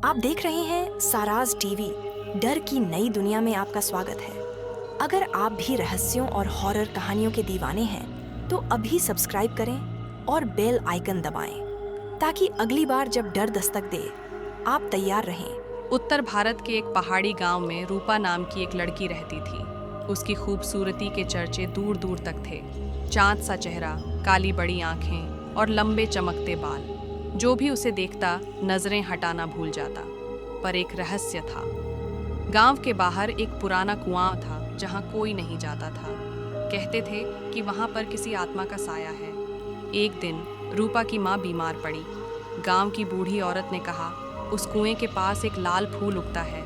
आप देख रहे हैं साराज टीवी। डर की नई दुनिया में आपका स्वागत है। अगर आप भी रहस्यों और हॉरर कहानियों के दीवाने हैं, तो अभी सब्सक्राइब करें और बेल आइकन दबाएं, ताकि अगली बार जब डर दस्तक दे, आप तैयार रहें। उत्तर भारत के एक पहाड़ी गांव में रूपा नाम की एक लड़की रहती थी। उसकी खूबसूरती के चर्चे दूर दूर तक थे। चांद सा चेहरा, काली बड़ी आंखें और लंबे चमकते बाल। जो भी उसे देखता नजरें हटाना भूल जाता। पर एक रहस्य था। गांव के बाहर एक पुराना कुआं था जहां कोई नहीं जाता था। कहते थे कि वहां पर किसी आत्मा का साया है। एक दिन रूपा की माँ बीमार पड़ी। गांव की बूढ़ी औरत ने कहा, उस कुएं के पास एक लाल फूल उगता है,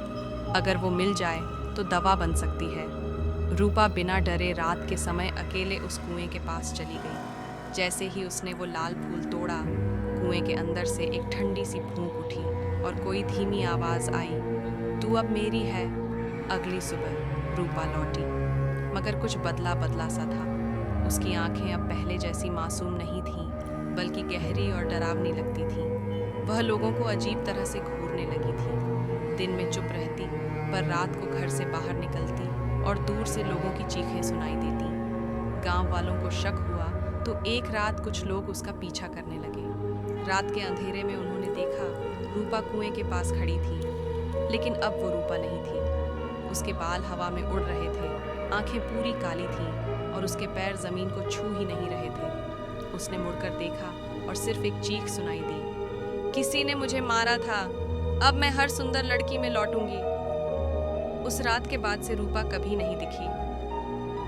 अगर वो मिल जाए तो दवा बन सकती है। रूपा बिना डरे रात के समय अकेले उस कुएं के पास चली गई। जैसे ही उसने वो लाल फूल तोड़ा, कुएं के अंदर से एक ठंडी सी फूंक उठी और कोई धीमी आवाज आई, तू अब मेरी है। अगली सुबह रूपा लौटी, मगर कुछ बदला बदला सा था। उसकी आंखें अब पहले जैसी मासूम नहीं थीं, बल्कि गहरी और डरावनी लगती थीं। वह लोगों को अजीब तरह से घूरने लगी थी। दिन में चुप रहती, पर रात को घर से बाहर निकलती और दूर से लोगों की चीखें सुनाई देती। गांव वालों को शक हुआ तो एक रात कुछ लोग उसका पीछा करने लगे। रात के अंधेरे में उन्होंने देखा रूपा कुएं के पास खड़ी थी, लेकिन अब वो रूपा नहीं थी। उसके बाल हवा में उड़ रहे थे, आंखें पूरी काली थीं और उसके पैर जमीन को छू ही नहीं रहे थे। उसने मुड़कर देखा और सिर्फ एक चीख सुनाई दी, किसी ने मुझे मारा था, अब मैं हर सुंदर लड़की में लौटूंगी। उस रात के बाद से रूपा कभी नहीं दिखी।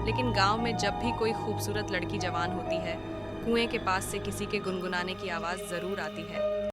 लेकिन गांव में जब भी कोई खूबसूरत लड़की जवान होती है, कुएं के पास से किसी के गुनगुनाने की आवाज़ ज़रूर आती है।